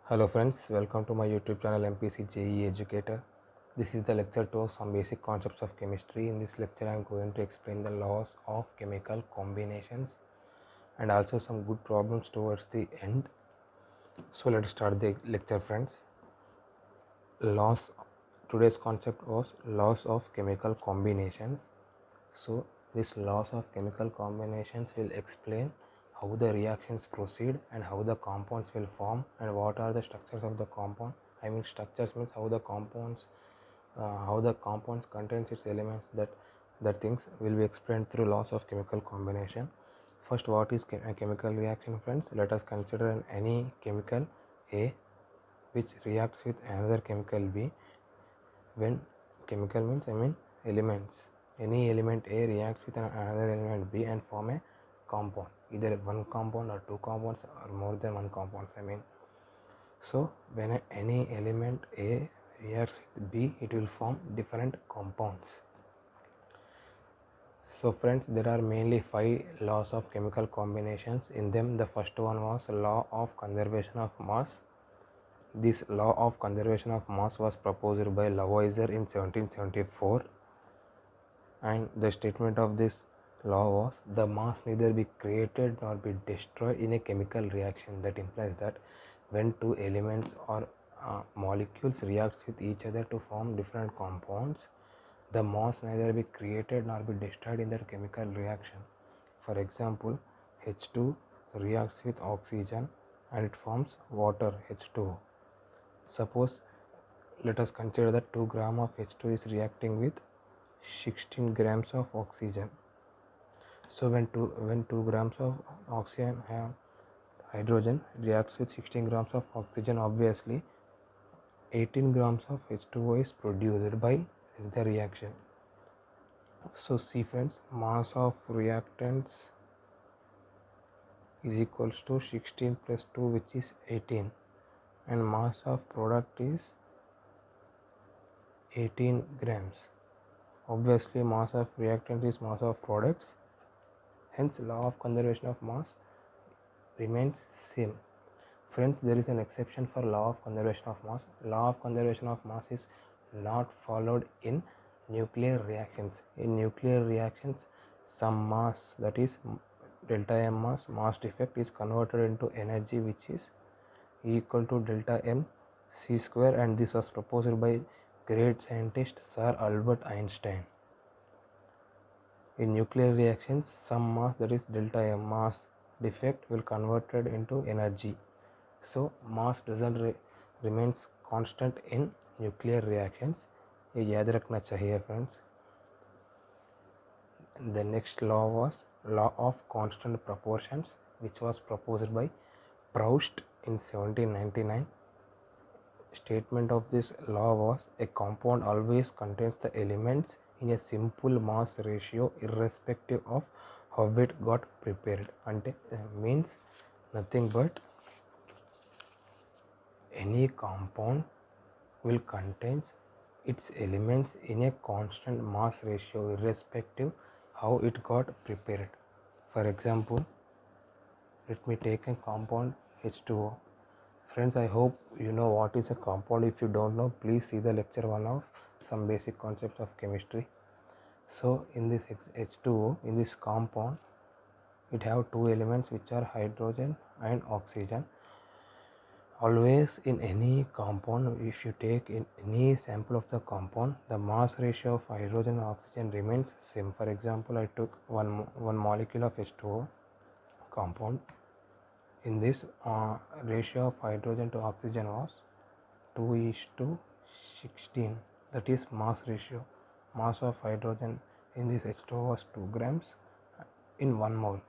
Hello friends, welcome to my YouTube channel MPC JE Educator. This is the lecture 2 some basic concepts of chemistry. In this lecture I am going to explain the laws of chemical combinations and also some good problems towards the end. So let's start the lecture friends. Laws. Today's concept was laws of chemical combinations. So these laws of chemical combinations will explain how the reactions proceed and how the compounds will form and what are the structures of the compound. I mean structures means how the compounds contains its elements, that things will be explained through laws of chemical combination. First, what is a chemical reaction friends? Let us consider any chemical A which reacts with another chemical B. When chemical means I mean elements, any element A reacts with another element B and form a compound, either one compound or two compounds or more than one compounds I mean. So when any element A reacts with B, it will form different compounds. So friends, there are mainly 5 laws of chemical combinations. In them, the first one was law of conservation of mass. This law of conservation of mass was proposed by Lavoisier in 1774, and the statement of this law was the mass neither be created nor be destroyed in a chemical reaction. That implies that when two elements or molecules react with each other to form different compounds, the mass neither be created nor be destroyed in that chemical reaction. For example, H2 reacts with oxygen and it forms water H2O. Suppose let us consider that 2 grams of H2 is reacting with 16 grams of oxygen. So when 2 grams of oxygen hydrogen reacts with 16 grams of oxygen, obviously 18 grams of H2O is produced by the reaction. So see friends, mass of reactants is equals to 16 plus 2, which is 18, and mass of product is 18 grams. Obviously mass of reactant is mass of products, hence law of conservation of mass remains same. Friends, there is an exception for law of conservation of mass. Law of conservation of mass is not followed in nuclear reactions. In nuclear reactions, some mass, that is delta M mass defect, is converted into energy which is equal to delta M c square, and this was proposed by great scientist Sir Albert Einstein. In nuclear reactions, some mass, that is delta M mass defect, will converted into energy. So mass doesn't remains constant in nuclear reactions. ये याद रखना चाहिए friends. The next law was law of constant proportions, which was proposed by Proust in 1799. Statement of this law was a compound always contains the elements in a simple mass ratio irrespective of how it got prepared. Ante means nothing but any compound will contains its elements in a constant mass ratio irrespective how it got prepared. For example, let me take a compound H2O. Friends, I hope you know what is a compound. If you don't know, please see the lecture 1 of some basic concepts of chemistry. So in this H2O, in this compound, it have two elements which are hydrogen and oxygen. Always in any compound, if you take in any sample of the compound, the mass ratio of hydrogen and oxygen remains same. For example, I took one molecule of H2O compound. In this ratio of hydrogen to oxygen was 2:16, that is mass ratio. Mass of hydrogen in this H2O was 2 grams in 1 mole.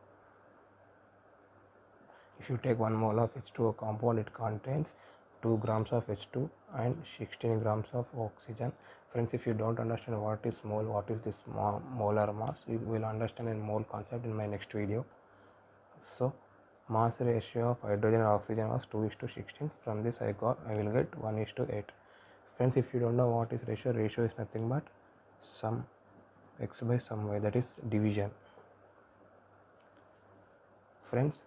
If you take 1 mole of H2O compound, it contains 2 grams of H2 and 16 grams of oxygen. Friends, if you don't understand what is mole, what is this molar mass, you will understand in mole concept in my next video. So mass ratio of hydrogen and oxygen was 2:16. From this I will get 1:8. Friends, if you don't know what is ratio is nothing but some x by some y, that is division. Friends,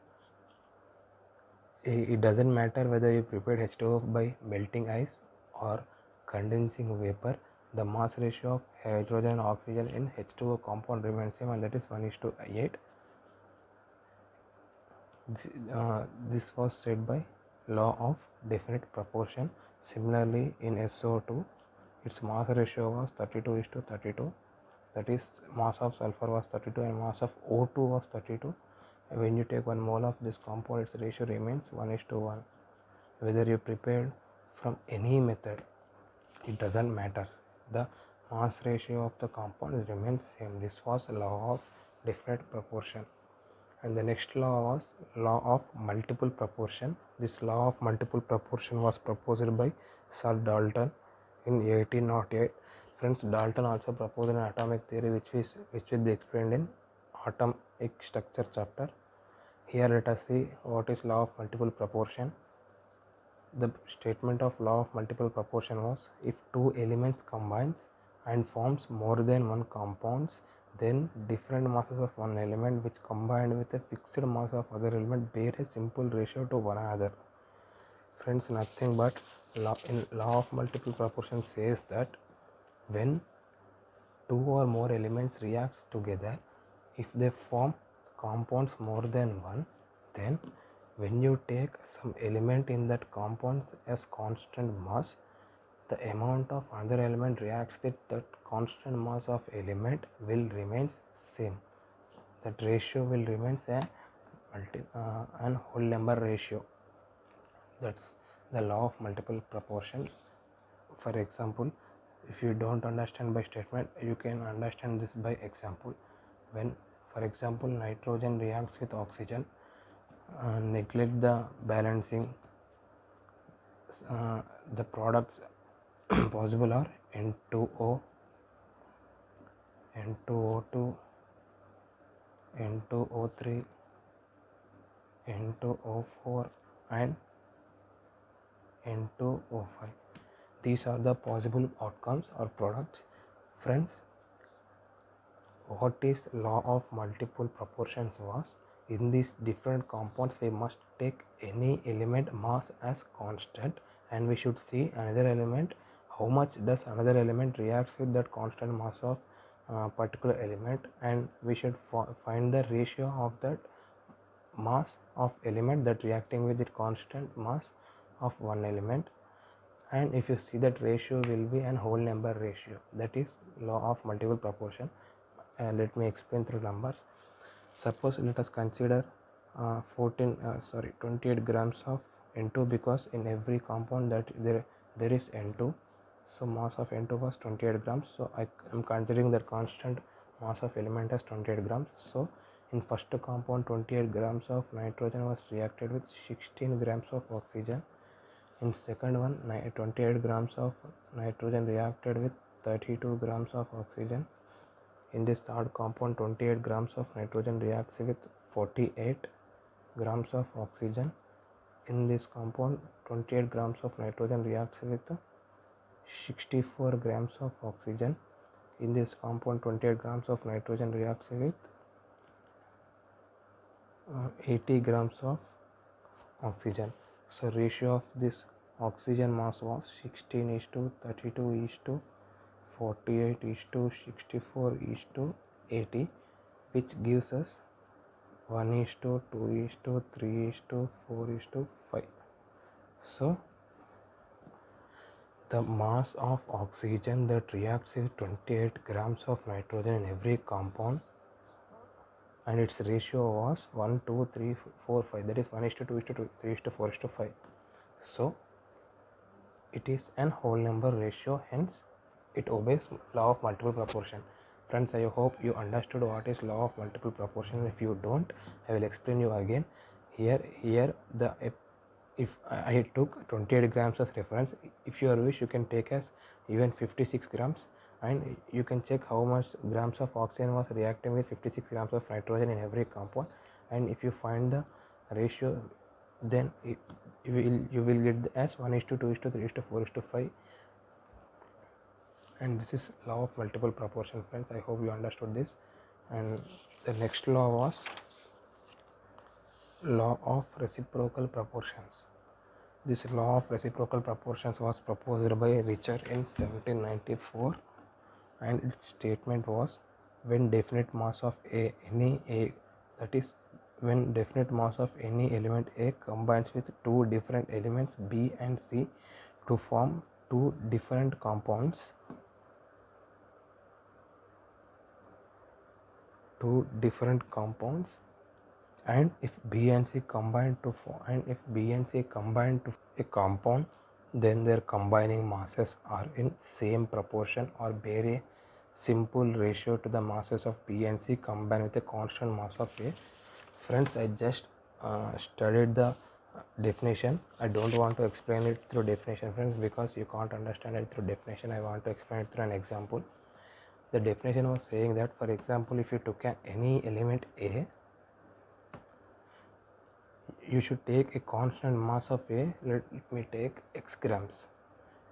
it doesn't matter whether you prepared H2O by melting ice or condensing vapor, the mass ratio of hydrogen and oxygen in H2O compound remains same, and that is 1:8. This was said by law of definite proportion. Similarly, in SO2, its mass ratio was 32:32. That is, mass of sulfur was 32 and mass of O2 was 32. When you take 1 mole of this compound, its ratio remains 1:1. Whether you prepared from any method, it doesn't matter. The mass ratio of the compound remains same. This was law of definite proportion. And the next law was law of multiple proportion. This law of multiple proportion was proposed by Sir Dalton in 1808. Friends, Dalton also proposed an atomic theory which will be explained in atomic structure chapter. Here let us see what is law of multiple proportion. The statement of law of multiple proportion was, if two elements combines and forms more than one compounds, then different masses of one element which combined with a fixed mass of other element bear a simple ratio to one another. Friends, nothing but law of multiple proportion says that when two or more elements reacts together, if they form compounds more than one, then when you take some element in that compound as constant mass, the amount of other element reacts with that constant mass of element will remains same. That ratio will remains an whole number ratio. That's the law of multiple proportion. For example, if you don't understand by statement, you can understand this by example. When, for example, nitrogen reacts with oxygen, neglect the balancing, the products possible are N2O, N2O2, N2O3, N2O4 and N2O5. These are the possible outcomes or products. Friends, what is law of multiple proportions was, in these different compounds we must take any element mass as constant, and we should see another element, how much does another element reacts with that constant mass of particular element, and we should find the ratio of that mass of element that reacting with the constant mass of one element. And if you see, that ratio will be an whole number ratio. That is law of multiple proportion. Let me explain through numbers. Suppose let us consider 28 grams of N2, because in every compound that there is N2, so mass of N2 was 28 grams. So I am considering the constant mass of element as 28 grams. So in first compound, 28 grams of nitrogen was reacted with 16 grams of oxygen. In second one, 28 grams of nitrogen reacted with 32 grams of oxygen. In this third compound, 28 grams of nitrogen reacts with 48 grams of oxygen. In this compound, 28 grams of nitrogen reacts with 64 grams of oxygen. In this compound, 28 grams of nitrogen reacts with 80 grams of oxygen. So ratio of this oxygen mass was 16:32:48:64:80, which gives us 1:2:3:4:5. So the mass of oxygen that reacts with 28 grams of nitrogen in every compound, and its ratio was 1, 2, 3, 4, 5. That is 1:2:3:4:5. So it is an whole number ratio, hence it obeys law of multiple proportion. Friends, I hope you understood what is law of multiple proportion. If you don't, I will explain you again. Here the if I took 28 grams as reference, if you wish you can take as even 56 grams, and you can check how much grams of oxygen was reacting with 56 grams of nitrogen in every compound, and if you find the ratio, then you will get as 1:2:3:4:5. And this is law of multiple proportion. Friends, I hope you understood this. And the next law was Law of reciprocal proportions. This law of reciprocal proportions was proposed by Richter in 1794, and its statement was, when definite mass of any A, that is, when definite mass of any element A combines with two different elements B and C to form two different compounds, and if B and C combine to form a compound, then their combining masses are in same proportion or bear a simple ratio to the masses of B and C combined with a constant mass of A. Friends, I just studied the definition. I don't want to explain it through definition, friends, because you can't understand it through definition. I want to explain it through an example. The definition was saying that, for example, if you took any element A, you should take a constant mass of A. Let me take x grams.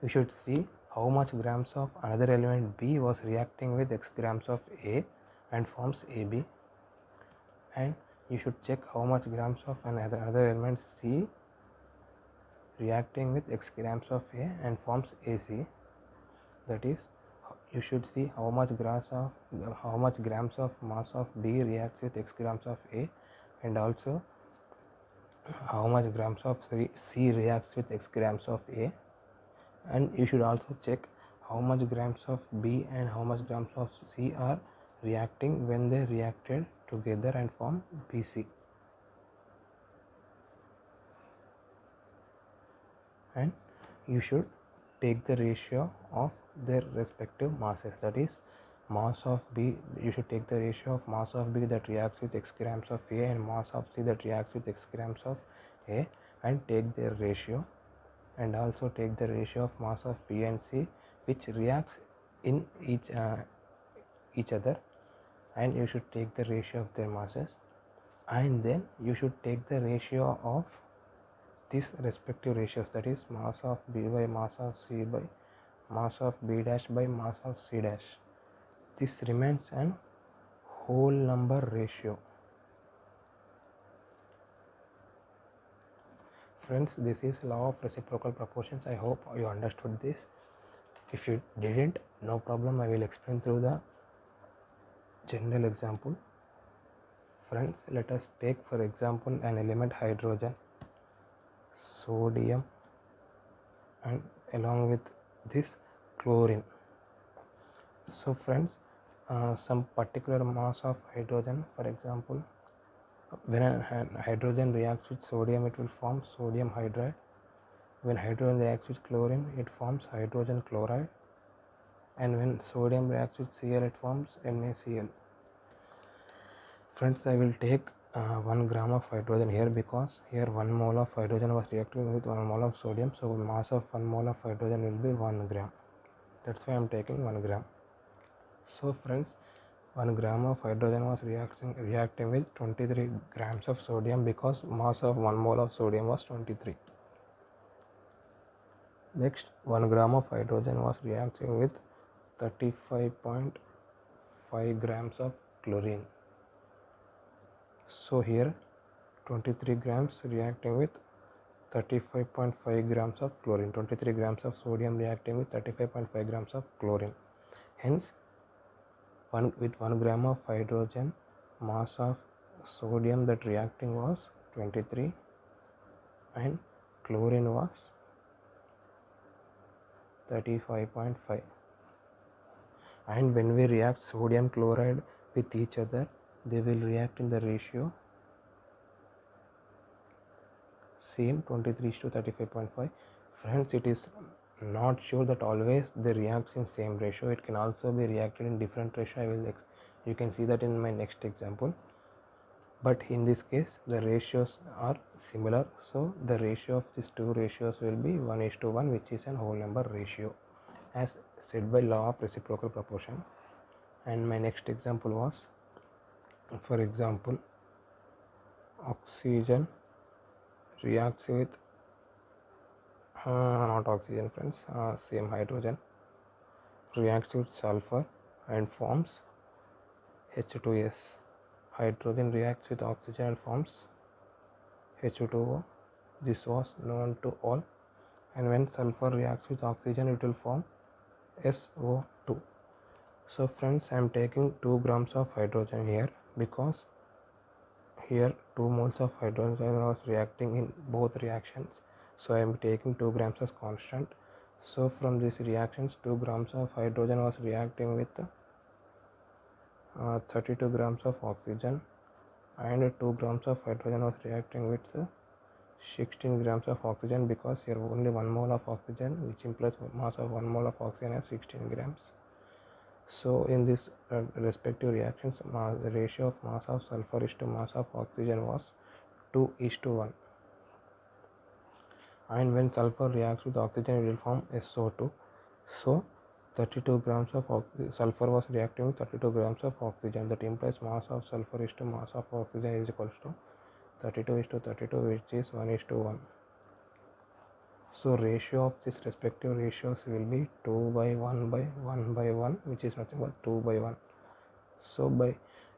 You should see how much grams of another element B was reacting with x grams of A and forms AB, and you should check how much grams of another element C reacting with x grams of A and forms AC. That is, you should see how much grams of mass of B reacts with x grams of A, and also how much grams of C reacts with x grams of A, and you should also check how much grams of B and how much grams of C are reacting when they reacted together and form BC. And you should take the ratio of their respective masses, that is, mass of B, you should take the ratio of mass of B that reacts with x grams of A and mass of C that reacts with x grams of A, and take their ratio, and also take the ratio of mass of B and C which reacts in each other, and you should take the ratio of their masses, and then you should take the ratio of these respective ratios, that is, mass of B by mass of C by mass of B dash by mass of C dash. This remains an whole number ratio. Friends, this is law of reciprocal proportions. I hope you understood this. If you didn't, no problem, I will explain through the general example. Friends, let us take for example an element hydrogen, sodium, and along with this chlorine. So friends, some particular mass of hydrogen, for example, when a hydrogen reacts with sodium, it will form sodium hydride. When hydrogen reacts with chlorine, it forms hydrogen chloride, and when sodium reacts with Cl, it forms NaCl. Friends, I will take 1 gram of hydrogen here, because here 1 mole of hydrogen was reacting with 1 mole of sodium, so mass of 1 mole of hydrogen will be 1 gram. That's why I am taking 1 gram. So friends, 1 gram of hydrogen was reacting with 23 grams of sodium, because mass of 1 mole of sodium was 23. Next, 1 gram of hydrogen was reacting with 35.5 grams of chlorine. So here 23 grams reacting with 35.5 grams of chlorine, 23 grams of sodium reacting with 35.5 grams of chlorine. Hence, with 1 gram of hydrogen, mass of sodium that reacting was 23 and chlorine was 35.5. And when we react sodium chloride with each other, they will react in the ratio same, 23 to 35.5. Friends, it is not sure that always they react in same ratio. It can also be reacted in different ratio. You can see that in my next example. But in this case, the ratios are similar, so the ratio of these two ratios will be 1:1, which is an whole number ratio, as said by law of reciprocal proportion. And my next example was, for example, oxygen reacts with not oxygen, friends, same hydrogen reacts with sulfur and forms H2S. Hydrogen reacts with oxygen and forms H2O. This was known to all. And when sulfur reacts with oxygen, it will form SO2. So friends, I am taking 2 grams of hydrogen here because here 2 moles of hydrogen was reacting in both reactions. So I am taking 2 grams as constant. So from these reactions, 2 grams of hydrogen was reacting with 32 grams of oxygen, and 2 grams of hydrogen was reacting with 16 grams of oxygen, because here only 1 mole of oxygen, which implies mass of 1 mole of oxygen as 16 grams. So in this respective reactions, the ratio of mass of sulfur is to mass of oxygen was 2:1. And when sulfur reacts with oxygen, it will form SO2. So 32 grams of sulfur was reacting with 32 grams of oxygen. That implies mass of sulfur is to mass of oxygen is equals to 32:32, which is 1:1. So ratio of these respective ratios will be 2 by 1 by 1 by 1, which is nothing but 2 by 1. So by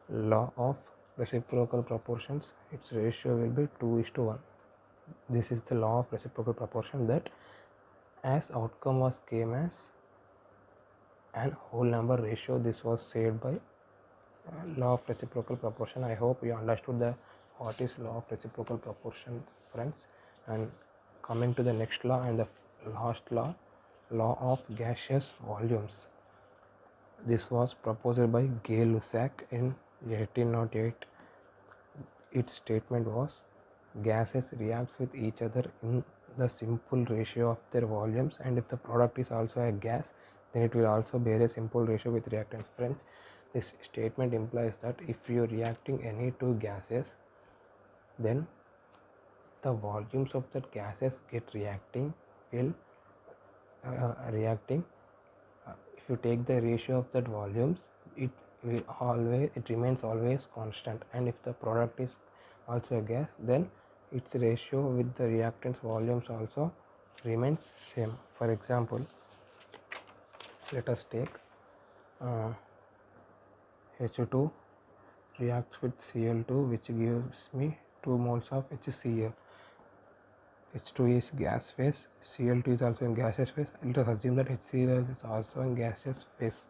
law of reciprocal proportions, its ratio will be 2:1. This is the law of reciprocal proportion, that as outcome was came as an whole number ratio. This was said by law of reciprocal proportion. I hope you understood the what is law of reciprocal proportion, friends. And coming to the next law and the last law, law of gaseous volumes. This was proposed by Gay-Lussac in 1808. Its statement was, gases reacts with each other in the simple ratio of their volumes, and if the product is also a gas, then it will also bear a simple ratio with reactants. Friends, this statement implies that if you are reacting any two gases, then the volumes of that gases get reacting will reacting. If you take the ratio of that volumes, it remains always constant, and if the product is also a gas, then its ratio with the reactants volumes also remains same. For example, let us take H2 reacts with Cl2, which gives me 2 moles of HCl. H2 is gas phase, Cl2 is also in gaseous phase. Let us assume that HCl is also in gaseous phase.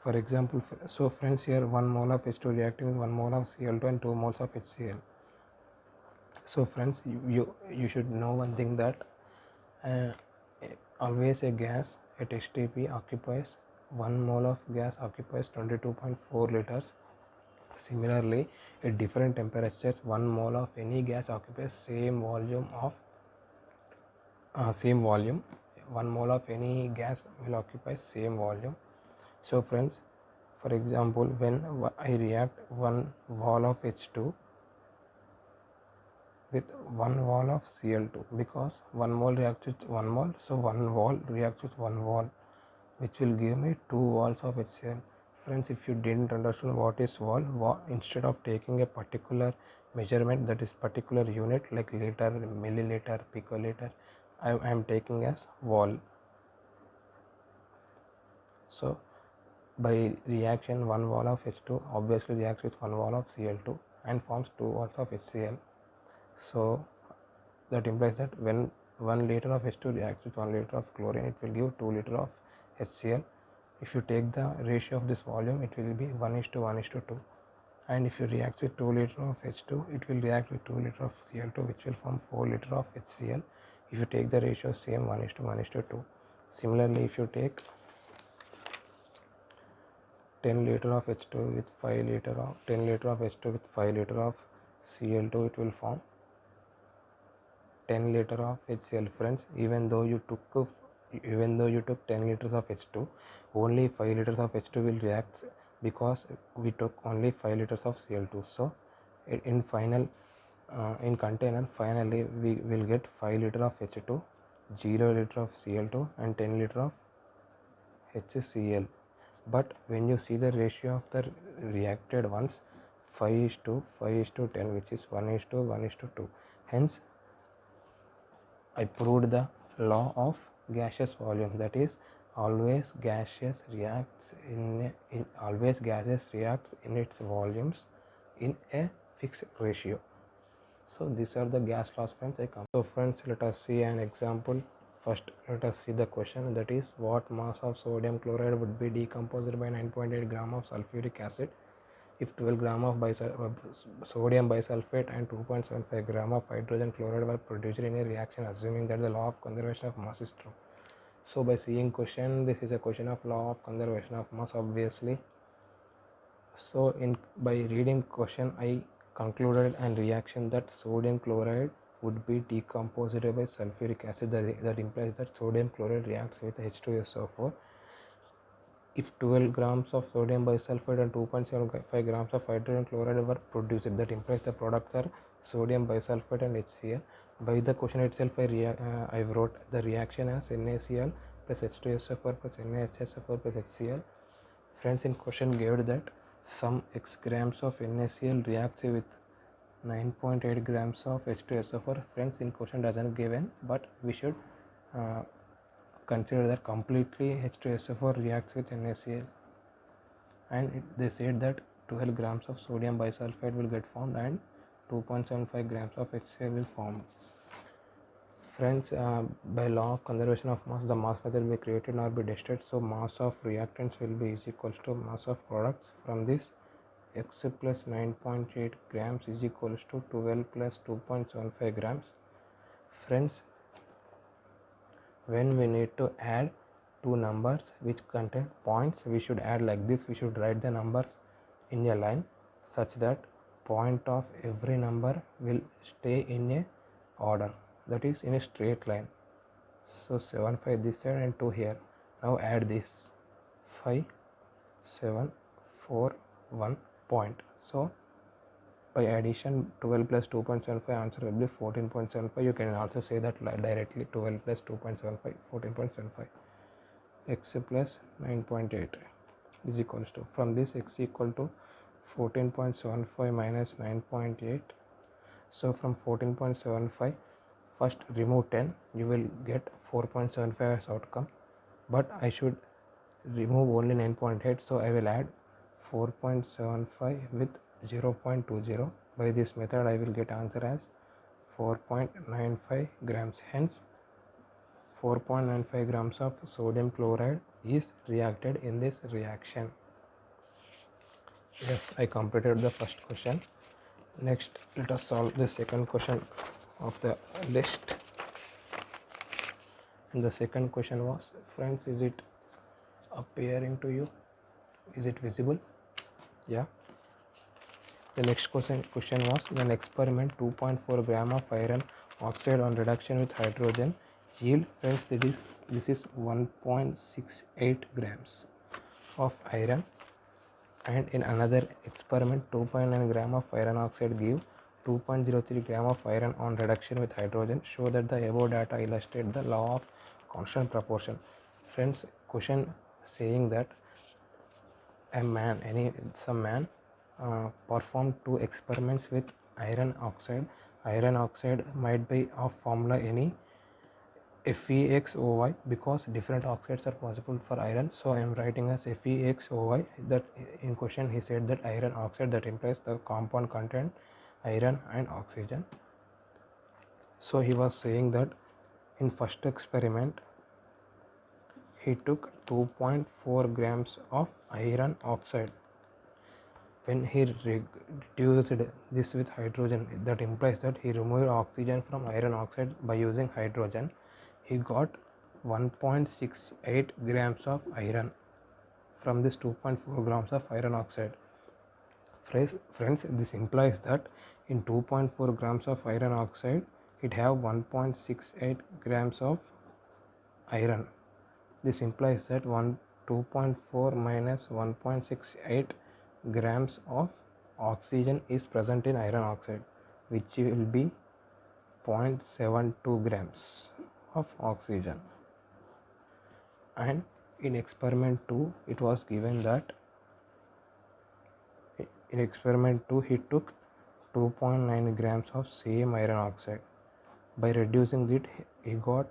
For example, so friends, here 1 mole of H2 reacting with 1 mole of Cl2 and 2 moles of HCl. So friends, you should know one thing, that always a gas at STP occupies 1 mole of gas occupies 22.4 liters. Similarly, at different temperatures, 1 mole of any gas occupies same volume of 1 mole of any gas will occupy same volume. So friends, for example, when I react 1 mole of H2 with 1 mole of Cl2, because 1 mole reacts with 1 mole, so 1 mole reacts with 1 mole, which will give me 2 moles of HCl. Friends, if you didn't understand what is mole, instead of taking a particular measurement, that is particular unit like liter, milliliter, picoliter, I am taking as mole. So by reaction, 1 mole of H2 obviously reacts with 1 mole of Cl2 and forms 2 moles of HCl. So that implies that when 1 liter of H2 reacts with 1 liter of chlorine, it will give 2 liter of HCl. If you take the ratio of this volume, it will be 1:1:2. And if you react with 2 liter of H2, it will react with 2 liter of Cl2, which will form 4 liter of HCl. If you take the ratio same 1:1:2. Similarly, if you take 10 liter of H2 with 5 liter of 10 liter of H2 with 5 liter of Cl2, it will form 10 liter of HCl. Friends, even though you took 10 liters of H2, only 5 liters of H2 will react, because we took only 5 liters of Cl2. So in final in container, finally we will get 5 liter of H2, 0 liter of Cl2 and 10 liter of HCl. But when you see the ratio of the reacted ones, 5:5:10, which is 1:1:2. Hence I proved the law of gaseous volume, that is, always gaseous reacts in its volumes in a fixed ratio. So these are the gas laws, friends. So friends, let us see an example. First, let us see the question, that is, what mass of sodium chloride would be decomposed by 9.8 gram of sulfuric acid if 12 gram of sodium bisulfate and 2.75 gram of hydrogen chloride were produced in a reaction, assuming that the law of conservation of mass is true. So by seeing question, this is a question of law of conservation of mass, obviously. So by reading question, I concluded and reaction that sodium chloride would be decomposed by sulfuric acid. That implies that sodium chloride reacts with H2SO4 if 12 grams of sodium bisulfate and 2.75 grams of hydrogen chloride were produced. That implies the products are sodium bisulfate and HCl. By the question itself, I wrote the reaction as NaCl plus H2SO4 plus NaHSO4 plus HCl. Friends, in question gave that some x grams of NaCl reacts with 9.8 grams of H2SO4. Friends, in question doesn't given, but we should consider that completely H2SO4 reacts with NaCl, and they said that 12 grams of sodium bisulfate will get formed and 2.75 grams of HCl will form. Friends, by law of conservation of mass, the mass neither be created nor be destroyed, so mass of reactants will be is equals to mass of products. From this, x plus 9.8 grams is equals to 12 plus 2.75 grams. Friends, when we need to add two numbers which contain points, we should add like this. We should write the numbers in a line such that point of every number will stay in a order, that is in a straight line. So 7 5 this side and 2 here. Now add this 5 7 4 1 point. So by addition 12 plus 2.75 answer will be 14.75. You can also say that directly, 12 plus 2.75 14.75. X plus 9.8 is equals to, from this x equal to 14.75 minus 9.8. So from 14.75, first remove 10, you will get 4.75 as outcome, but I should remove only 9.8, so I will add 4.75 with 0.20. By this method I will get answer as 4.95 grams. Hence 4.95 grams of sodium chloride is reacted in this reaction. Yes, I completed the first question. Next, let us solve the second question of the list. And the second question was, friends, is it appearing to you? Is it visible? Yeah. The next question was, in an experiment 2.4 gram of iron oxide on reduction with hydrogen yield, friends, this is 1.68 grams of iron, and in another experiment 2.9 gram of iron oxide give 2.03 gram of iron on reduction with hydrogen. Show that the above data illustrate the law of constant proportion. Friends, question saying that some man performed two experiments with iron oxide. Iron oxide might be of formula any FeXOY, because different oxides are possible for iron. So I am writing as FeXOY. That in question he said that iron oxide, that implies the compound contain iron and oxygen. So he was saying that in first experiment he took 2.4 grams of iron oxide. When he reduced this with hydrogen, that implies that he removed oxygen from iron oxide by using hydrogen. He got 1.68 grams of iron from this 2.4 grams of iron oxide. Friends, this implies that in 2.4 grams of iron oxide, it have 1.68 grams of iron. This implies that 2.4 minus 1.68 grams of oxygen is present in iron oxide, which will be 0.72 grams of oxygen. And in experiment 2 it was given that in experiment 2 he took 2.9 grams of same iron oxide. By reducing it, he got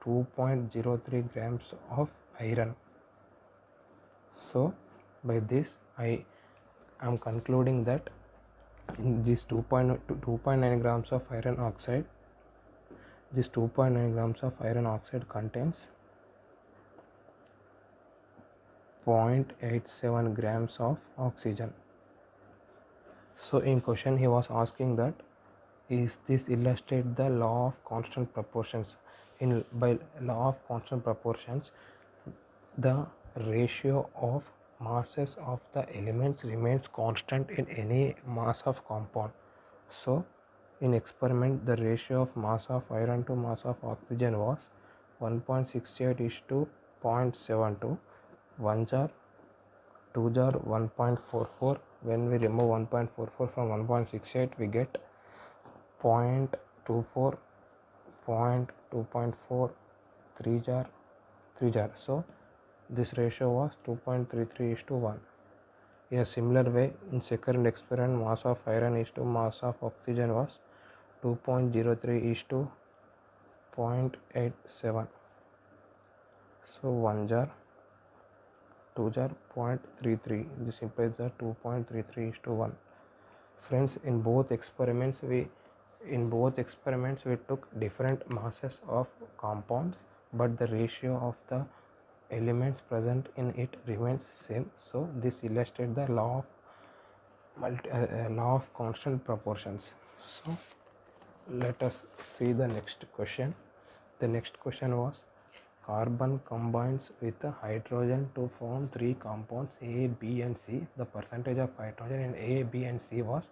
2.03 grams of iron. So by this I am concluding that In this 2.9 grams of iron oxide, this 2.9 grams of iron oxide contains 0.87 grams of oxygen. So in question he was asking that, is this illustrate the law of constant proportions? In by law of constant proportions, the ratio of masses of the elements remains constant in any mass of compound. So in experiment, the ratio of mass of iron to mass of oxygen was 1.68 is to 0.72. 1 jar, 2 jar 1.44. When we remove 1.44 from 1.68, we get 0.24, 2.4, 3 jar, 3 jar. So this ratio was 2.33 is to 1. In a similar way, in second experiment, mass of iron is to mass of oxygen was 2.03 is to 0.87. So 1 jar, 2 jar 0.33. This implies that 2.33 is to 1. Friends, in both experiments we took different masses of compounds, but the ratio of the elements present in it remains same. So this illustrates the law of constant proportions. So let us see the next question. The next question was, carbon combines with hydrogen to form three compounds A, B and C. The percentage of hydrogen in A, B and C was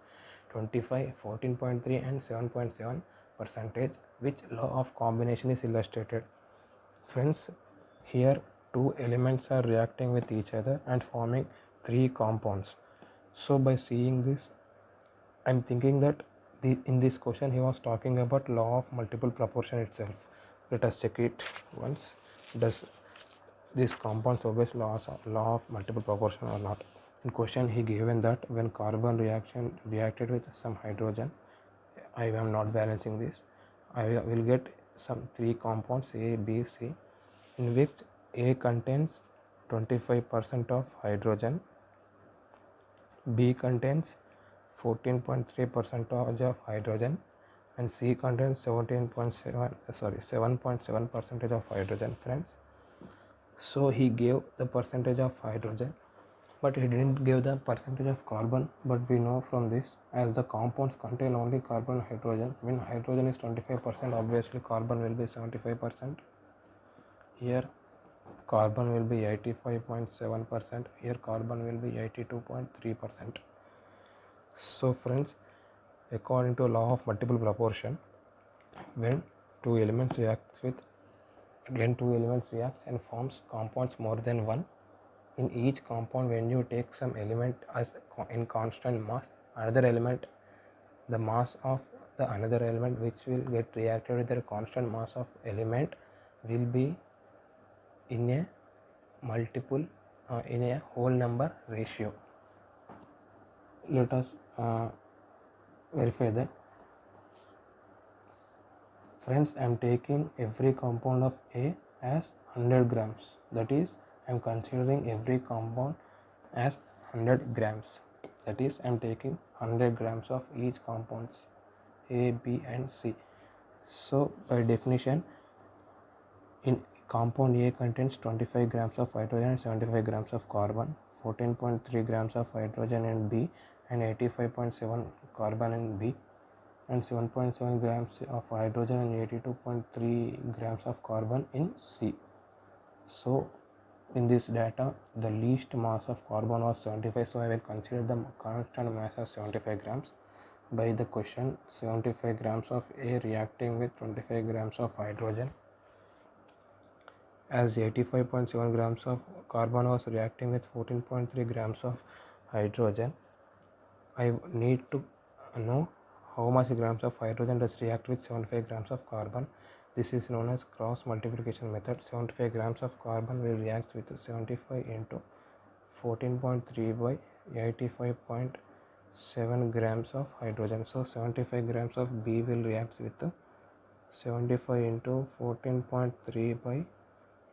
25, 14.3 and 7.7 percentage. Which law of combination is illustrated? Friends, here two elements are reacting with each other and forming three compounds. So by seeing this, I am thinking that in this question he was talking about law of multiple proportion itself. Let us check it once. Does this compounds obeys law of multiple proportion or not? In question he given that when carbon reacted with some hydrogen, I am not balancing this, I will get some three compounds A, B, C, in which A contains 25% of hydrogen, B contains 14.3% of hydrogen, and C contains 7.7% of hydrogen. Friends, so he gave the percentage of hydrogen, but he didn't give the percentage of carbon. But we know from this, as the compounds contain only carbon and hydrogen, when hydrogen is 25%, obviously carbon will be 75%. Here carbon will be 85.7%, here carbon will be 82.3%. So friends, according to law of multiple proportion, when two elements reacts and forms compounds more than one, in each compound, when you take some element as in constant mass, another element, the mass of the another element which will get reacted with the constant mass of element will be in a multiple in a whole number ratio. Let us verify that. Friends, I am taking every compound of A as 100 grams. That is, I am considering every compound as 100 grams. That is, I am taking 100 grams of each compounds A, B and C. So by definition, in compound A contains 25 grams of hydrogen and 75 grams of carbon, 14.3 grams of hydrogen in B and 85.7 carbon in B, and 7.7 grams of hydrogen and 82.3 grams of carbon in C. So in this data, the least mass of carbon was 75, so I will consider the constant mass as 75 grams. By the question, 75 grams of A reacting with 25 grams of hydrogen, as 85.7 grams of carbon was reacting with 14.3 grams of hydrogen. I need to know how much grams of hydrogen does react with 75 grams of carbon. This is known as cross multiplication method. 75 grams of carbon will react with 75 into 14.3 by 85.7 grams of hydrogen. So 75 grams of B will react with 75 into 14.3 by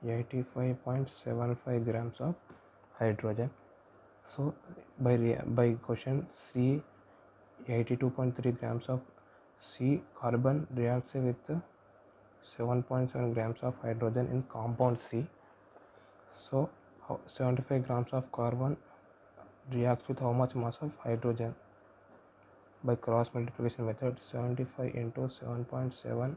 85.75 grams of hydrogen. So by question C 82.3 grams of C carbon reacts with 7.7 grams of hydrogen in compound C. So 75 grams of carbon reacts with how much mass of hydrogen? By cross multiplication method, 75 into 7.7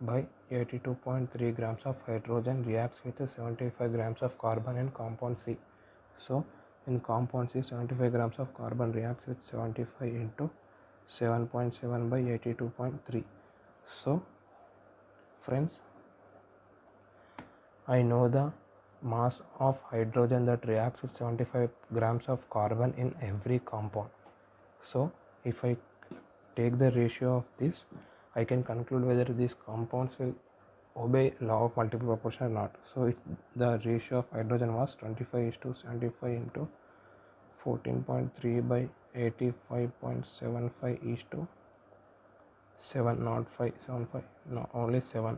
by 82.3 grams of hydrogen reacts with 75 grams of carbon in compound C. So in compound C, 75 grams of carbon reacts with 75 into 7.7 by 82.3. So friends, I know the mass of hydrogen that reacts with 75 grams of carbon in every compound. So if I take the ratio of this, I can conclude whether these compounds will obey law of multiple proportion or not. So the ratio of hydrogen was 25:75 into 14.3 by 85.75 is to 7, not 575, no, only 7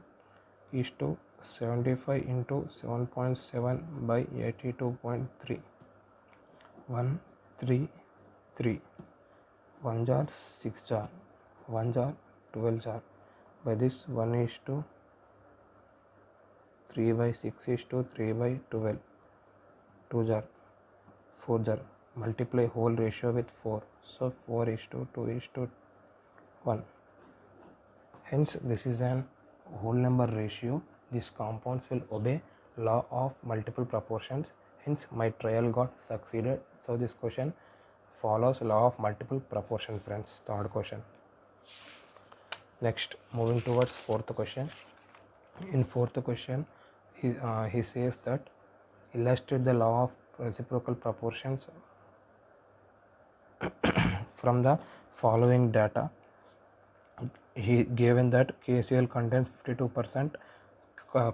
is to 75 into 7.7 by 82.3, 133, 1 jar 6 jar, 1 jar 12 jar. By this 1 is to 3 by 6 is to 3 by 12, 2 jar, 4 jar. Multiply whole ratio with 4, so 4 is to 2 is to 1. Hence this is an whole number ratio. These compounds will obey law of multiple proportions. Hence my trial got succeeded. So this question follows law of multiple proportion, friends. Third question. Next, moving towards fourth question. In fourth question, he says that illustrate the law of reciprocal proportions from the following data. He given that KCl contains 52%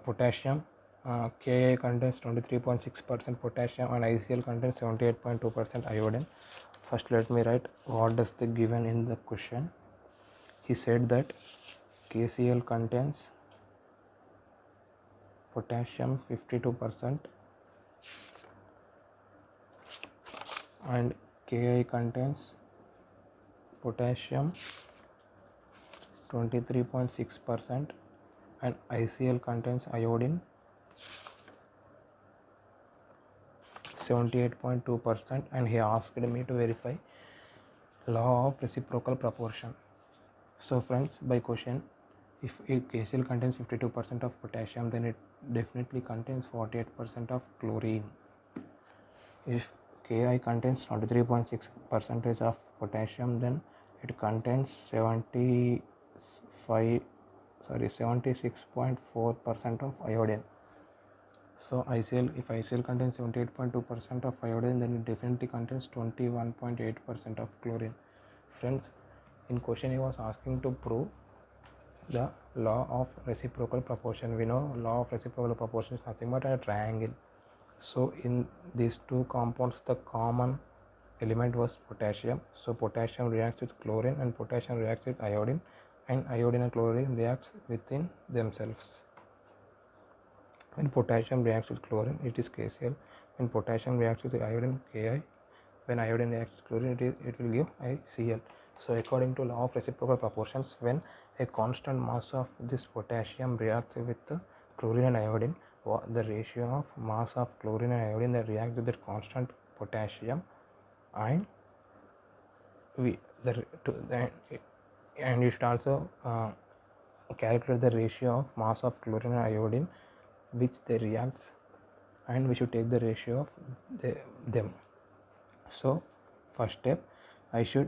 potassium, Ka contains 23.6% potassium, and ICl contains 78.2% iodine. First let me write what does the given in the question. He said that KCl contains potassium 52% and Ka contains potassium 23.6% and ICl contains iodine 78.2%, and he asked me to verify law of reciprocal proportion. So friends, by question, if KCl contains 52% of potassium, then it definitely contains 48% of chlorine. If Ki contains 23.6% of potassium, then it contains 76.4% of iodine. So ICl, if ICl contains 78.2% of iodine, then it definitely contains 21.8% of chlorine. Friends, in question he was asking to prove the law of reciprocal proportion. We know law of reciprocal proportion is nothing but a triangle. So in these two compounds, the common element was potassium. So potassium reacts with chlorine and potassium reacts with iodine, and iodine and chlorine reacts within themselves. When potassium reacts with chlorine, it is KCl. When potassium reacts with iodine, Ki. When iodine reacts with chlorine, it will give ICl. So according to law of reciprocal proportions, when a constant mass of this potassium reacts with chlorine and iodine, the ratio of mass of chlorine and iodine that react with the constant potassium, and you should also calculate the ratio of mass of chlorine and iodine which they react, and we should take the ratio of them. So first step, I should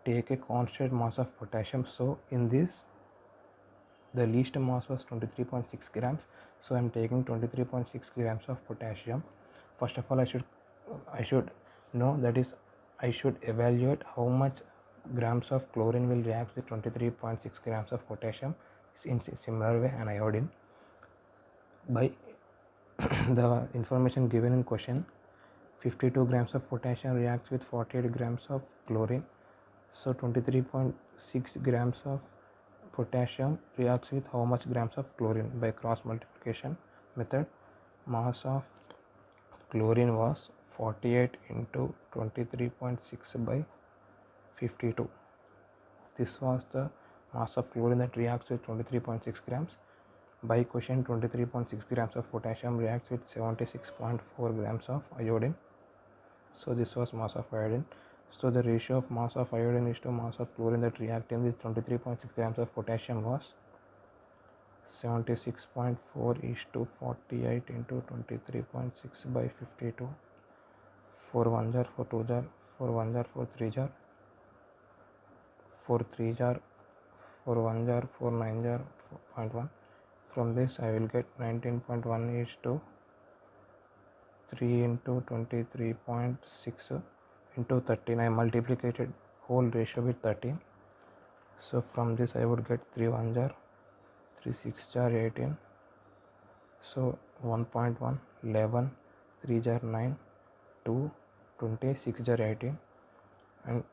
take a constant mass of potassium. So in this, the least mass was 23.6 grams. So I am taking 23.6 grams of potassium. First of all, I should know, that is, I should evaluate how much grams of chlorine will react with 23.6 grams of potassium in similar way an iodine. By the information given in question, 52 grams of potassium reacts with 48 grams of chlorine. So 23.6 grams of potassium reacts with how much grams of chlorine? By cross multiplication method, mass of chlorine was 48 into 23.6 by 52. This was the mass of chlorine that reacts with 23.6 grams. By question, 23.6 grams of potassium reacts with 76.4 grams of iodine. So this was mass of iodine. So the ratio of mass of iodine is to mass of chlorine that reacting with 23.6 grams of potassium was 76.4 is to 48 into 23.6 by 52. 4 1 jar, 4 2 jar, 4 1 jar, 4 3 jar, 4 3 jar, 4 1 jar, 4 9 jar, 4.1. From this I will get 19.1 is to 3 into 23.6 into 13. I multiplied whole ratio with 13. So from this I would get 3 1 jar, 3 6 jar 18. So 1.1, 11, 3 jar 9, 2, 20, 6 jar 18. And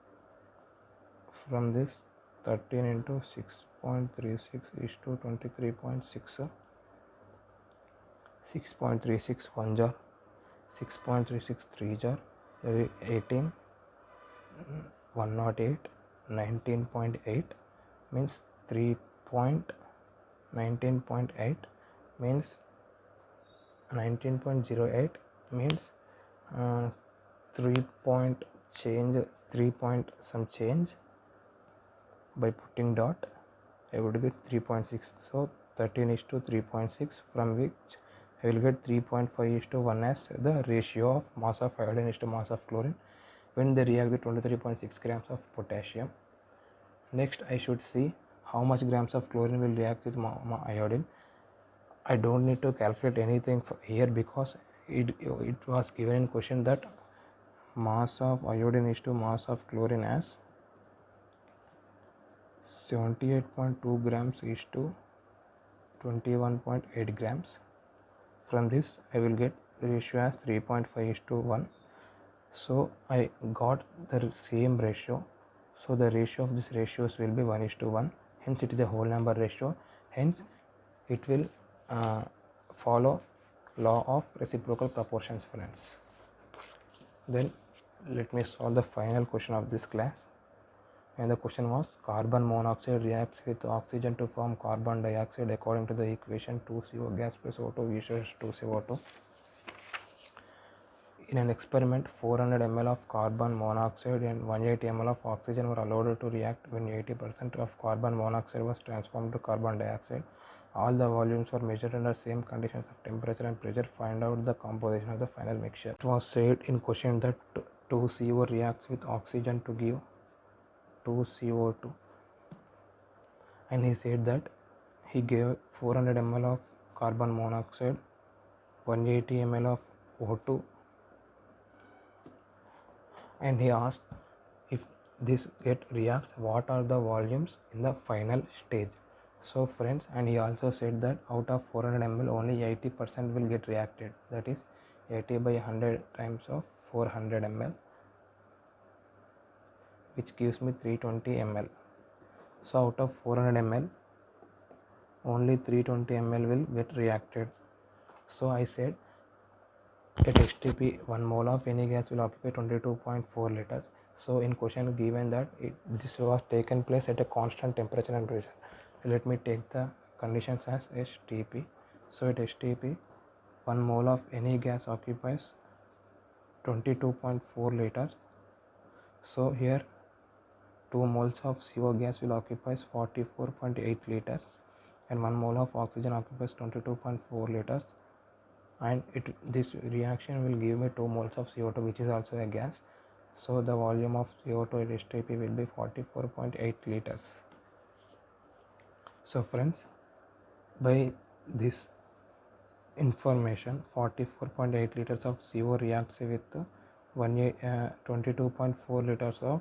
from this 13 into 6.36 is to 23.6. 6.36 1 jar, 6.36 3 jar, 18, 108, 19.8 means 3.19.8 means 19.08 means 3 point change, 3 point some change. By putting dot I would get 3.6. So 13 is to 3.6, from which I will get 3.5 is to 1 as the ratio of mass of iodine is to mass of chlorine when they react with 23.6 grams of potassium. Next I should see how much grams of chlorine will react with iodine. I don't need to calculate anything here because it was given in question that mass of iodine is to mass of chlorine as 78.2 grams is to 21.8 grams. From this I will get the ratio as 3.5 is to 1. So I got the same ratio. So the ratio of these ratios will be 1 is to 1. Hence it is a whole number ratio. Hence it will follow law of reciprocal proportions, friends. Then let me solve the final question of this class. And the question was, carbon monoxide reacts with oxygen to form carbon dioxide according to the equation 2CO gas plus O2 equals 2CO2. In an experiment, 400 ml of carbon monoxide and 180 ml of oxygen were allowed to react when 80% of carbon monoxide was transformed to carbon dioxide. All the volumes were measured under same conditions of temperature and pressure. Find out the composition of the final mixture. It was said in question that 2CO reacts with oxygen to give 2CO2, and he said that he gave 400 ml of carbon monoxide, 180 ml of O2, and he asked if this reacts, what are the volumes in the final stage. So friends, and he also said that out of 400 ml only 80% will get reacted, that is 80 by 100 times of 400 ml, which gives me 320 ml. So out of 400 ml only 320 ml will get reacted. So I said at STP 1 mole of any gas will occupy 22.4 liters. So in question given that this was taken place at a constant temperature and pressure. Let me take the conditions as STP. So at STP 1 mole of any gas occupies 22.4 liters. So here 2 moles of CO gas will occupy 44.8 liters and 1 mole of oxygen occupies 22.4 liters, and this reaction will give me 2 moles of CO2, which is also a gas. So the volume of CO2 at STP will be 44.8 liters. So friends, by this information 44.8 liters of CO reacts with 22.4 liters of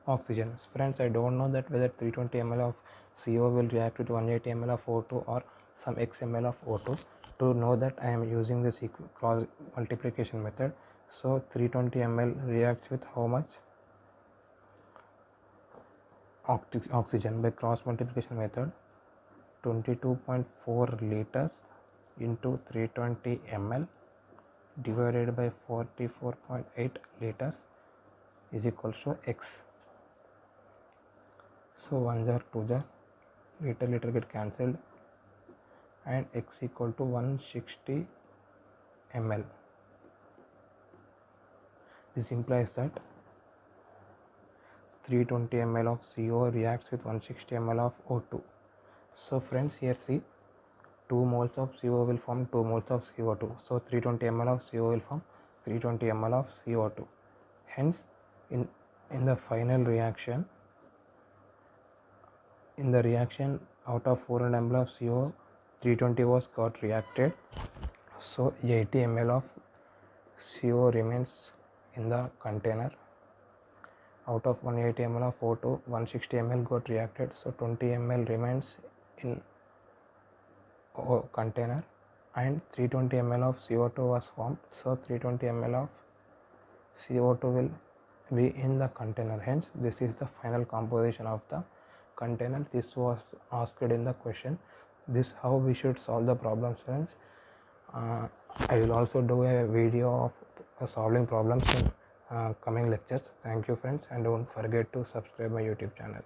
oxygen. Friends, I don't know that whether 320 ml of CO will react with 180 ml of O2 or some x ml of O2. To know that, I am using this cross multiplication method. So 320 ml reacts with how much oxygen? By cross multiplication method, 22.4 liters into 320 ml divided by 44.8 liters is equals to x. So 1 jar 2 jar, liter get cancelled, and x equal to 160 ml. This implies that 320 ml of CO reacts with 160 ml of O2. So friends, here see, 2 moles of CO will form 2 moles of CO2. So 320 ml of CO will form 320 ml of CO2. Hence, in the final reaction, out of 400 ml of CO, 320 was got reacted. So 80 ml of CO remains in the container. Out of 180 ml of O2, 160 ml got reacted. So 20 ml remains in container, and 320 ml of CO2 was formed. So 320 ml of CO2 will be in the container. Hence, this is the final composition of the container. This was asked in the question. This how we should solve the problems, friends. I will also do a video of solving problems in coming lectures. Thank you, friends, and don't forget to subscribe my YouTube channel.